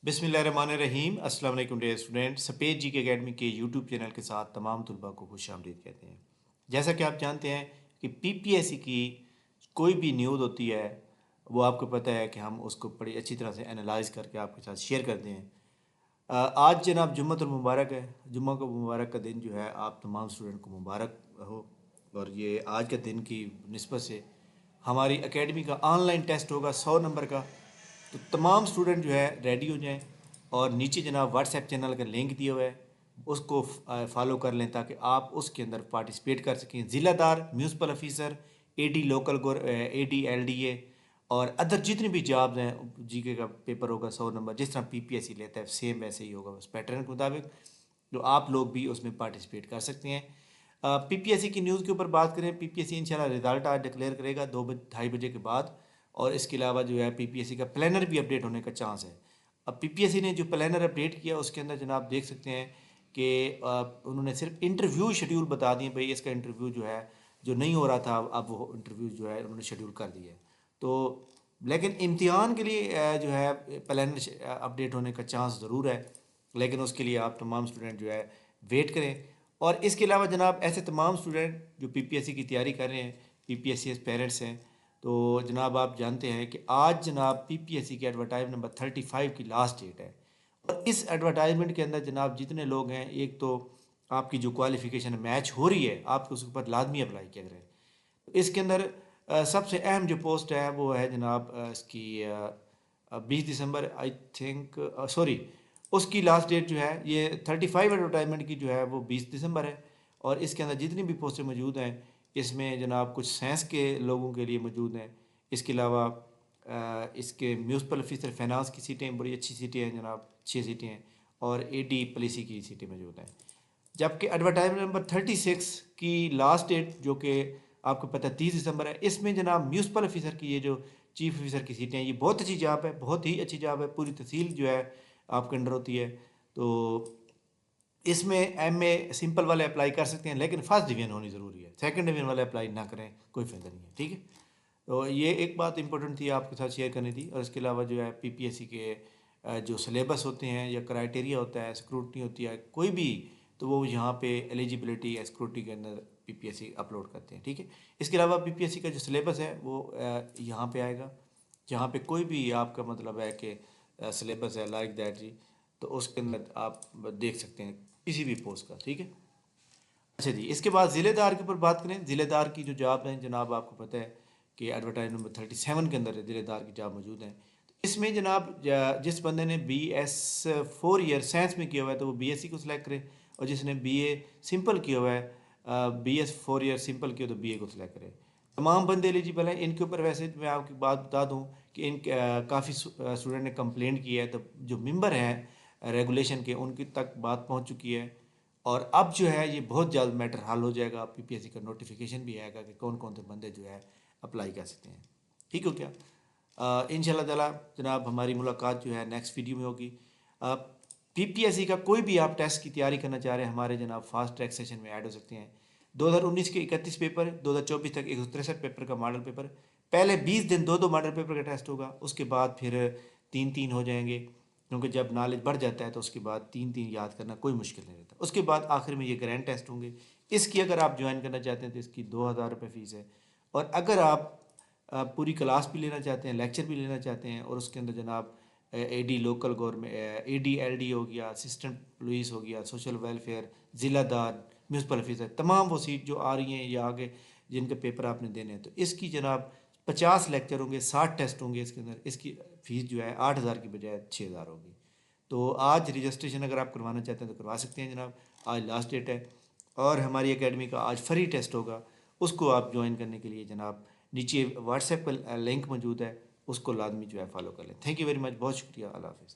बिस्मिल्लाहिर्रहमानिर्रहीम। अस्सलाम वालेकुम डियर स्टूडेंट। सफ़ेद जी के अकेडमी के यूट्यूब चैनल के साथ तमाम तुलबा को खुशामदीद कहते हैं। जैसा कि आप जानते हैं कि पीपीएससी की कोई भी न्यूज़ होती है वो आपको पता है कि हम उसको बड़ी अच्छी तरह से एनालाइज करके आपके साथ शेयर करते हैं। आज जनाब जुम्मतुल मुबारक है। जुम्मा को मुबारक का दिन जो है आप तमाम स्टूडेंट को मुबारक हो। और ये आज के दिन की निस्बत से हमारी एकेडमी का ऑनलाइन टेस्ट होगा 100 नंबर का। तो तमाम स्टूडेंट जो है रेडी हो जाएं और नीचे जनाब व्हाट्सएप चैनल का लिंक दिया हुआ है उसको फॉलो कर लें ताकि आप उसके अंदर पार्टिसिपेट कर सकें। ज़िलादार, municipal officer, AD local AD LDA और अदर जितनी भी जॉब्स हैं, जीके का पेपर होगा 100 नंबर, जिस तरह पीपीएससी लेता है सेम वैसे ही होगा उस पैटर्न के मुताबिक। तो आप लोग भी उसमें पार्टिसिपेट कर सकते हैं। पीपीएससी की न्यूज़ के ऊपर बात करें, पीपीएससी इंशाल्लाह रिजल्ट आज डिक्लेयर करेगा 2-2:30 बजे के बाद। और इसके अलावा जो है पीपीएससी का प्लानर भी अपडेट होने का चांस है। अब पीपीएससी ने जो प्लानर अपडेट किया उसके अंदर जनाब देख सकते हैं कि उन्होंने सिर्फ इंटरव्यू शेड्यूल बता दिए, भाई इसका इंटरव्यू जो है जो नहीं हो रहा था अब वो इंटरव्यू जो है उन्होंने शेड्यूल कर दिया है। तो लेकिन इम्तिहान के लिए जो है प्लानर अपडेट होने का चांस ज़रूर है, लेकिन उसके लिए आप तमाम स्टूडेंट जो है वेट करें। और इसके अलावा जनाब ऐसे तमाम स्टूडेंट जो पीपीएससी की तैयारी कर रहे हैं, पीपीएससी पेरेंट्स हैं, तो जनाब आप जानते हैं कि आज जनाब पीपीएससी के एडवर्टाइज नंबर 35 की लास्ट डेट है। और इस एडवर्टाइजमेंट के अंदर जनाब जितने लोग हैं, एक तो आपकी जो क्वालिफिकेशन मैच हो रही है आपको उसके ऊपर लाजमी अप्लाई किया करें। इसके अंदर सबसे अहम जो पोस्ट है वो है जनाब इसकी 20 दिसंबर आई थिंक, सॉरी, उसकी लास्ट डेट जो है ये 35 एडवर्टाइजमेंट की जो है वो 20 दिसंबर है। और इसके अंदर जितनी भी पोस्टें मौजूद हैं इसमें जनाब कुछ साइंस के लोगों के लिए मौजूद हैं। इसके अलावा इसके म्यूनसिपल ऑफिसर फाइनेंस की सीटें बड़ी अच्छी सीटें हैं जनाब, 6 सीटें हैं। और एडी पॉलिसी की सीटें मौजूद हैं। जबकि एडवर्टाइजमेंट नंबर 36 की लास्ट डेट जो कि आपको पता है 30 दिसंबर है, इसमें जनाब म्यूनसिपल ऑफिसर की ये जो चीफ ऑफिसर की सीटें हैं, ये बहुत अच्छी जॉब है, बहुत ही अच्छी जॉब है, पूरी तहसील जो है आपके अंडर होती है। तो इसमें एमए सिंपल वाले अप्लाई कर सकते हैं, लेकिन फर्स्ट डिवीजन होनी ज़रूरी है, सेकंड डिवीजन वाले अप्लाई ना करें, कोई फ़ायदा नहीं है। ठीक है, तो ये एक बात इंपॉर्टेंट थी आपके साथ शेयर करनी थी। और इसके अलावा जो है पीपीएससी के जो सिलेबस होते हैं या क्राइटेरिया होता है, स्क्रूटनी होती है कोई भी, तो वो यहाँ पे एलिजिबिलिटी या स्क्रूटनी के अंदर पीपीएससी अपलोड करते हैं। ठीक है, इसके अलावा पीपीएससी का जो सिलेबस है वो यहाँ पे आएगा, जहाँ पे कोई भी आपका मतलब है कि सिलेबस है लाइक दैट जी, तो उसके अंदर आप देख सकते हैं किसी भी पोस्ट का। ठीक है, अच्छा जी, इसके बाद ज़िलेदार के ऊपर बात करें। ज़िलेदार की जो जॉब है जनाब आपको पता है कि एडवर्टाइज नंबर 37 के अंदर ज़िलेदार की जॉब मौजूद है। तो इसमें जनाब जिस बंदे ने BS 4 ईयर साइंस में किया हुआ है तो वो BSc को सिलेक्ट करे, और जिसने BA सिंपल किया हुआ है, BS 4 ईयर सिंपल किया तो BA को सिलेक्ट करे। तमाम बंदे एलिजिबल हैं। इनके ऊपर वैसे मैं आपकी बात बता दूं कि इन काफ़ी स्टूडेंट ने कंप्लेंट किया है, तो जो मेंबर हैं रेगुलेशन के उनकी तक बात पहुंच चुकी है। और अब जो है ये बहुत जल्द मैटर हल हो जाएगा, पीपीएससी का नोटिफिकेशन भी आएगा कि कौन कौन से बंदे जो है अप्लाई कर सकते हैं। ठीक हो क्या? इंशाल्लाह ताला जनाब हमारी मुलाकात जो है नेक्स्ट वीडियो में होगी। पीपीएससी का कोई भी आप टेस्ट की तैयारी करना चाह रहे हैं, हमारे जनाब फास्ट ट्रैक सेशन में ऐड हो सकते हैं। 2019 के 31 पेपर, 2024 तक 163 पेपर का मॉडल पेपर। पहले 20 दिन दो दो मॉडल पेपर का टेस्ट होगा, उसके बाद फिर 3-3 हो जाएंगे, क्योंकि जब नॉलेज बढ़ जाता है तो उसके बाद 3-3 याद करना कोई मुश्किल नहीं रहता। उसके बाद आखिर में ये ग्रैंड टेस्ट होंगे। इसकी अगर आप ज्वाइन करना चाहते हैं तो इसकी 2000 रुपये फ़ीस है। और अगर आप पूरी क्लास भी लेना चाहते हैं, लेक्चर भी लेना चाहते हैं, और उसके अंदर जनाब AD local government, AD LD हो गया, असिस्टेंट पुलिस हो गया, सोशल वेलफेयर, ज़िलादार, म्यूनसिपल ऑफिसर, तमाम वो सीट जो आ रही हैं या आगे जिनके पेपर आपने देने हैं, तो इसकी जनाब 50 लेक्चर होंगे, 60 टेस्ट होंगे इसके अंदर। इसकी फ़ीस जो है 8000 की बजाय 6000 होगी। तो आज रजिस्ट्रेशन अगर आप करवाना चाहते हैं तो करवा सकते हैं जनाब, आज लास्ट डेट है। और हमारी एकेडमी का आज फ्री टेस्ट होगा, उसको आप ज्वाइन करने के लिए जनाब नीचे व्हाट्सएप का लिंक मौजूद है, उसको लाजमी जो है फॉलो कर लें। थैंक यू वेरी मच, बहुत शुक्रिया, अल्लाह हाफिज़।